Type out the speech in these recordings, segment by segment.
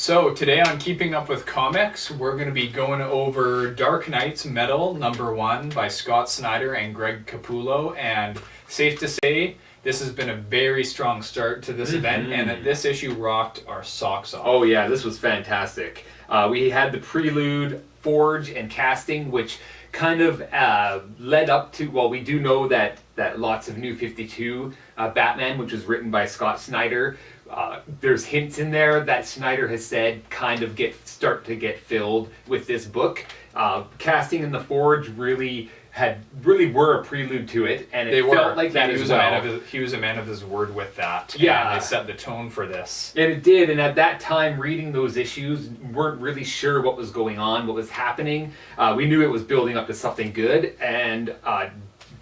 So today on Keeping Up with Comics, we're going to be going over Dark Knight's Metal #1 by Scott Snyder and Greg Capullo. And safe to say, this has been a very strong start to this event, and that this issue rocked our socks off. Oh yeah, this was fantastic. We had the prelude, forge, and casting, which kind of led up to, well, we do know that lots of New 52 Batman, which was written by Scott Snyder, there's hints in there that Snyder has said kind of start to get filled with this book. Casting in the Forge really were a prelude to it, and it felt like that as well. He was a man of his word with that. Yeah, and they set the tone for this. And it did. And at that time, reading those issues, weren't really sure what was going on, what was happening. We knew it was building up to something good, and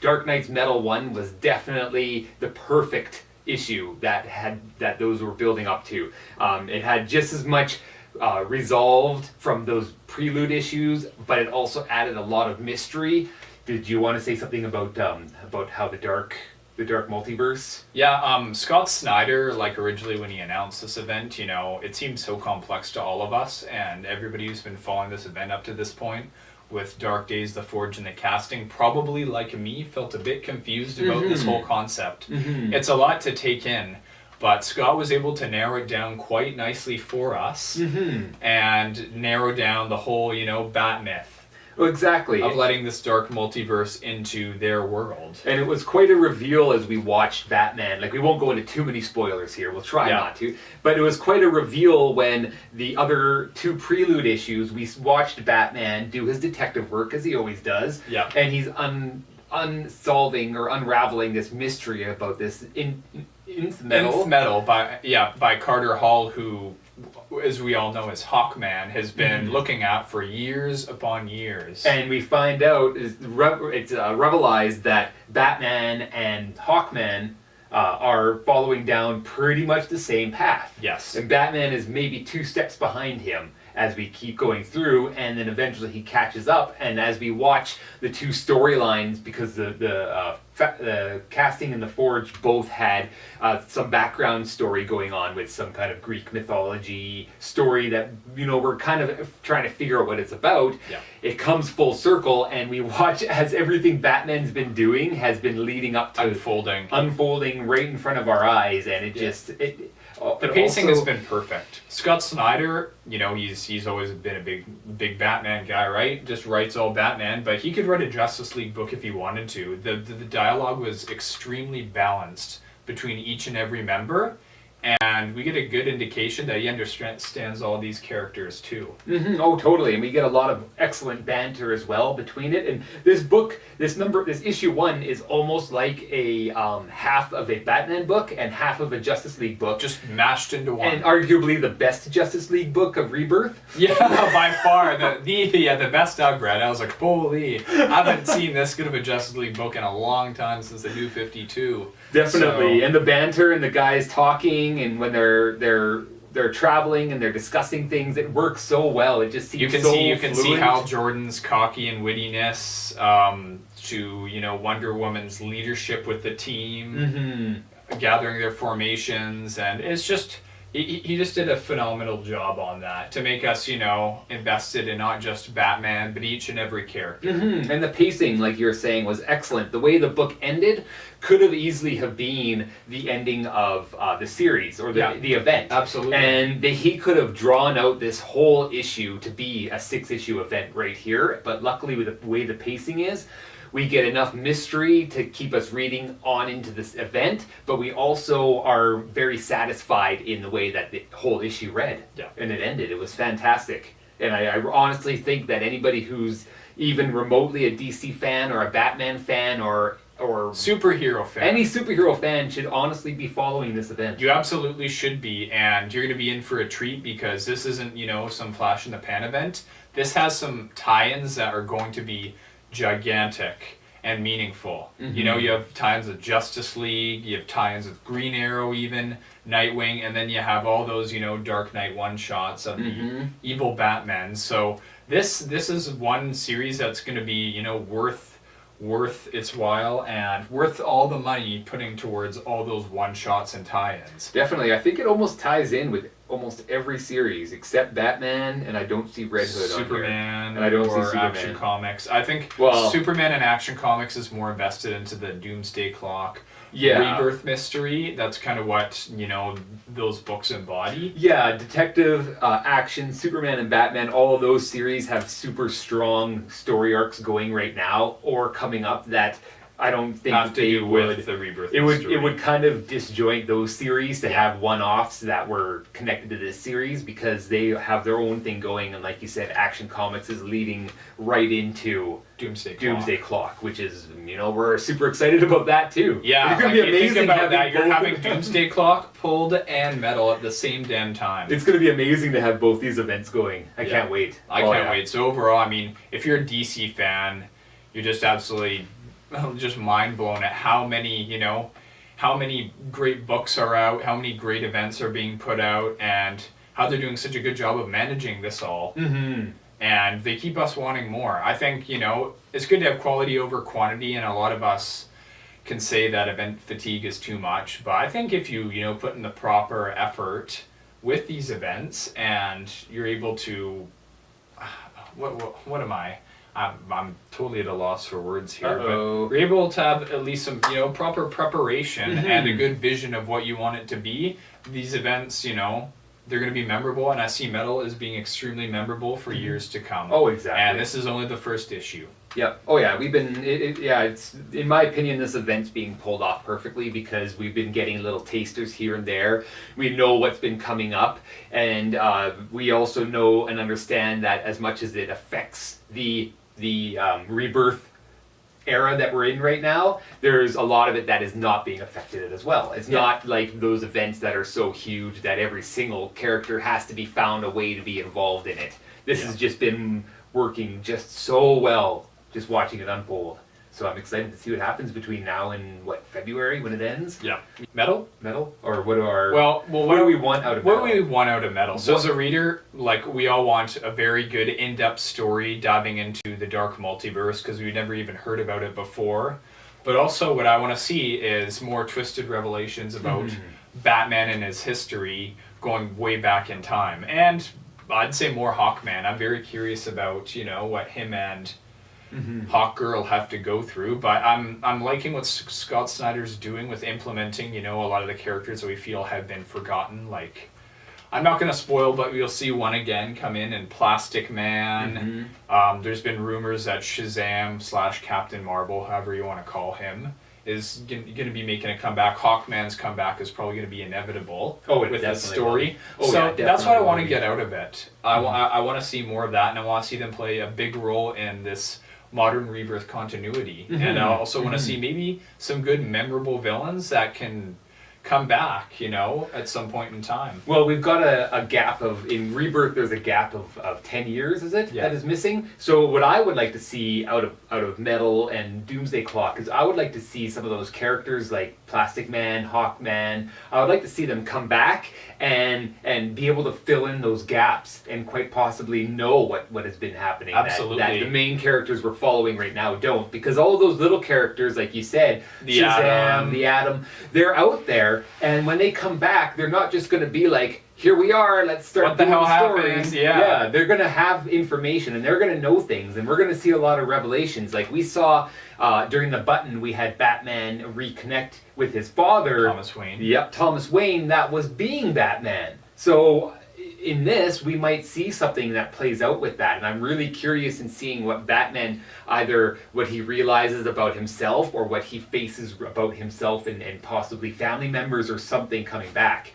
Dark Knight's Metal 1 was definitely the perfect issue that those were building up to. It had just as much resolved from those prelude issues, but it also added a lot of mystery. Did you want to say something about how the dark multiverse? Yeah, Scott Snyder, like originally when he announced this event, it seemed so complex to all of us, and everybody who's been following this event up to this point with Dark Days, the Forge, and the casting, probably like me, felt a bit confused about this whole concept. It's a lot to take in, but Scott was able to narrow it down quite nicely for us, and narrow down the whole, Bat myth. Oh, exactly. Of letting this dark multiverse into their world. And it was quite a reveal as we watched Batman. Like, we won't go into too many spoilers here. We'll try not to. But it was quite a reveal when the other two prelude issues, we watched Batman do his detective work, as he always does. Yeah. And he's unsolving or unraveling this mystery about this Nth Metal by Carter Hall, who, as we all know as Hawkman, has been looking at for years upon years. And we find out, it's revelized that Batman and Hawkman are following down pretty much the same path. Yes. And Batman is maybe 2 steps behind him as we keep going through, and then eventually he catches up. And as we watch the two storylines, because the casting and the Forge both had some background story going on with some kind of Greek mythology story that, we're kind of trying to figure out what it's about. Yeah. It comes full circle, and we watch as everything Batman's been doing has been leading up to unfolding right in front of our eyes, and the pacing has been perfect. Scott Snyder, he's always been a big Batman guy, right? Just writes all Batman, but he could write a Justice League book if he wanted to. The dialogue was extremely balanced between each and every member, and we get a good indication that he understands all these characters too. Oh, totally. And we get a lot of excellent banter as well between it. And this book, this issue 1 is almost like a half of a Batman book and half of a Justice League book. Just mashed into one. And arguably the best Justice League book of Rebirth. Yeah, by far. The best I've read. I was like, holy, I haven't seen this good of a Justice League book in a long time, since the New 52. Definitely. And the banter and the guys talking, and when they're traveling and they're discussing things, it works so well. It just seems you can see Hal Jordan's cocky and wittiness to Wonder Woman's leadership with the team, gathering their formations, and it's just he just did a phenomenal job on that to make us invested in not just Batman but each and every character. And the pacing, like you were saying, was excellent. The way the book ended could have easily have been the ending of the series or the event. Absolutely. And he could have drawn out this whole issue to be a 6-issue event right here. But luckily, with the way the pacing is, we get enough mystery to keep us reading on into this event, but we also are very satisfied in the way that the whole issue read. Yeah. And it ended. It was fantastic. And I honestly think that anybody who's even remotely a DC fan or a Batman fan or superhero fan, any superhero fan, should honestly be following this event. You absolutely should be, and you're going to be in for a treat, because this isn't some flash in the pan event. This has some tie-ins that are going to be gigantic and meaningful. You have tie-ins with Justice League, you have tie-ins with Green Arrow, even Nightwing, and then you have all those Dark Knight one-shots of the evil Batman. So this is one series that's going to be worth its while and worth all the money putting towards all those one-shots and tie-ins. Definitely. I think it almost ties in with almost every series except Batman, and I don't see Red Hood on here. Superman, And I don't see or Superman. Action Comics. I think Well- Superman and Action Comics is more invested into the Doomsday Clock Yeah. rebirth mystery. That's kind of what, you know, those books embody. Yeah, Detective, Action, Superman, and Batman, all of those series have super strong story arcs going right now or coming up that I don't think Have to they do would. with the rebirth It would mystery. it would kind of disjoint those series to have one-offs that were connected to this series because they have their own thing going, and like you said, Action Comics is leading right into Doomsday Clock, which is, you know, we're super excited about that too. Yeah, it's gonna like be you think amazing about that. You're both having of them. Doomsday Clock pulled and Metal at the same damn time. It's gonna be amazing to have both these events going. I Yeah. can't wait. I Oh, can't yeah. wait. So overall, I mean, if you're a DC fan, you're just absolutely just mind blown at how many, you know, how many great books are out, how many great events are being put out, and how they're doing such a good job of managing this all. Mm-hmm. And they keep us wanting more. I think, you know, it's good to have quality over quantity, and a lot of us can say that event fatigue is too much. But I think if you know, put in the proper effort with these events and you're able to, what am I? I'm totally at a loss for words here, Uh-oh. but you're able to have at least some, you know, proper preparation and a good vision of what you want it to be. These events, you know, they're going to be memorable, and I see Metal as being extremely memorable for years to come. Oh, exactly. And this is only the first issue. Yep. Oh yeah, we've been. It's in my opinion, this event's being pulled off perfectly because we've been getting little tasters here and there. We know what's been coming up, and we also know and understand that as much as it affects the rebirth era that we're in right now, there's a lot of it that is not being affected as well. It's not like those events that are so huge that every single character has to be found a way to be involved in it. This has just been working just so well, just watching it unfold. So I'm excited to see what happens between now and February when it ends. Yeah. Metal? Or what are what do we want out of What do Metal? we want out of Metal? So as a reader, like, we all want a very good in-depth story diving into the dark multiverse because we've never even heard about it before. But also what I want to see is more twisted revelations about Batman and his history going way back in time. And I'd say more Hawkman. I'm very curious about, you know, what him and Hawkgirl have to go through, but I'm liking what Scott Snyder's doing with implementing, you know, a lot of the characters that we feel have been forgotten. Like, I'm not going to spoil, but we'll see one again come in Plastic Man. There's been rumors that Shazam / Captain Marvel, however you want to call him, is going to be making a comeback. Hawkman's comeback is probably going to be inevitable with this story. So that's what I want to get out of it. I want to see more of that, and I want to see them play a big role in this modern rebirth continuity. And I also want to see maybe some good memorable villains that can come back, you know, at some point in time. Well, we've got a gap in Rebirth. There's a gap of 10 years, is it? Yeah. That is missing. So what I would like to see out of Metal and Doomsday Clock is I would like to see some of those characters like Plastic Man, Hawkman. I would like to see them come back and be able to fill in those gaps and quite possibly know what has been happening. Absolutely. That the main characters we're following right now don't, because all of those little characters, like you said, The Shazam, Atom. the Atom, they're out there. And when they come back, they're not just going to be like, here we are, let's start What the doing hell stories. happened? Yeah. They're going to have information and they're going to know things, and we're going to see a lot of revelations. Like we saw during the Button, we had Batman reconnect with his father. Thomas Wayne. Yep, Thomas Wayne, that was being Batman. So in this, we might see something that plays out with that. And I'm really curious in seeing what Batman, either what he realizes about himself or what he faces about himself and possibly family members or something coming back.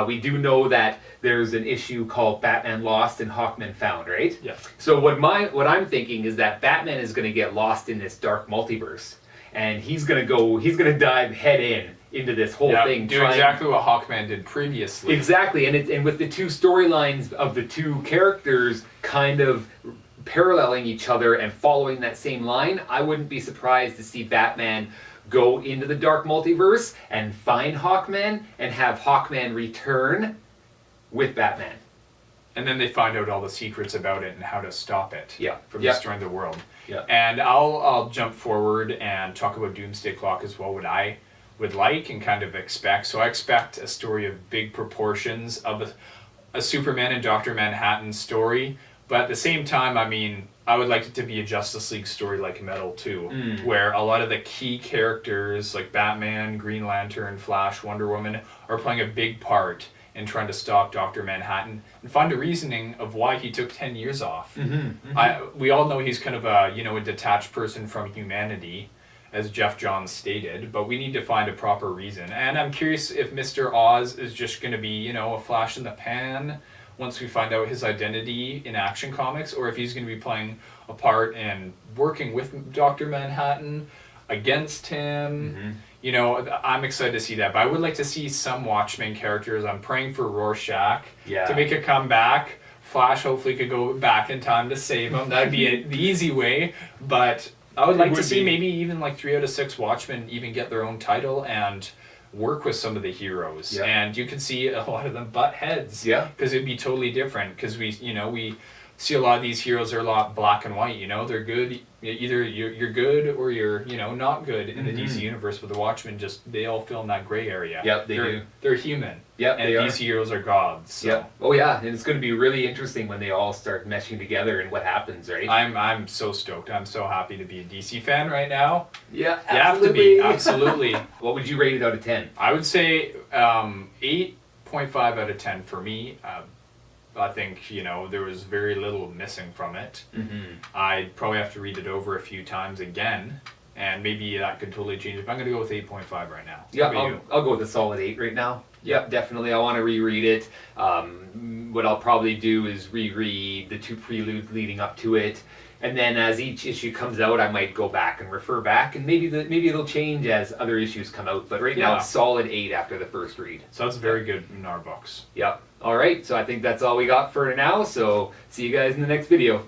We do know that there's an issue called Batman Lost and Hawkman Found, right? Yes. So what I'm thinking is that Batman is going to get lost in this dark multiverse. And he's going to dive head into this whole thing. Do exactly what Hawkman did previously. Exactly, and with the two storylines of the two characters kind of paralleling each other and following that same line, I wouldn't be surprised to see Batman go into the dark multiverse and find Hawkman and have Hawkman return with Batman. And then they find out all the secrets about it and how to stop it from Yeah. destroying the world. Yeah. And I'll jump forward and talk about Doomsday Clock as well, what I would like and kind of expect. So I expect a story of big proportions, of a Superman and Dr. Manhattan story, but at the same time, I mean, I would like it to be a Justice League story like Metal too, where a lot of the key characters like Batman, Green Lantern, Flash, Wonder Woman are playing a big part in trying to stop Dr. Manhattan and find a reasoning of why he took 10 years off. We all know he's kind of a, you know, a detached person from humanity, as Jeff Johns stated, but we need to find a proper reason. And I'm curious if Mr. Oz is just going to be, you know, a flash in the pan once we find out his identity in Action Comics, or if he's going to be playing a part in working with Dr. Manhattan against him. You know, I'm excited to see that, but I would like to see some Watchmen characters. I'm praying for Rorschach to make a comeback. Flash hopefully could go back in time to save him. That'd be the easy way, but I would like to see maybe even like 3 out of 6 Watchmen even get their own title and work with some of the heroes. And you can see a lot of them butt heads. Because it'd be totally different. Because we see a lot of these heroes are a lot black and white. You know, they're good. Either you're good or you're, you know, not good in the DC universe. But the Watchmen they all fill in that gray area. They do. They're human. And these heroes are gods. So. Oh yeah, and it's going to be really interesting when they all start meshing together and what happens, right? I'm so stoked. I'm so happy to be a DC fan right now. Yeah, you have to be. Absolutely. What would you rate it out of 10? I would say 8.5 out of 10 for me. I think, you know, there was very little missing from it. I'd probably have to read it over a few times again, and maybe that could totally change it. But I'm going to go with 8.5 right now. Yeah, I'll go with a solid 8 right now. Yep, definitely. I want to reread it. What I'll probably do is reread the 2 preludes leading up to it, and then as each issue comes out, I might go back and refer back, and maybe it'll change as other issues come out. But right now, it's solid 8 after the first read. So that's very good in our books. Yep. All right. So I think that's all we got for now. So see you guys in the next video.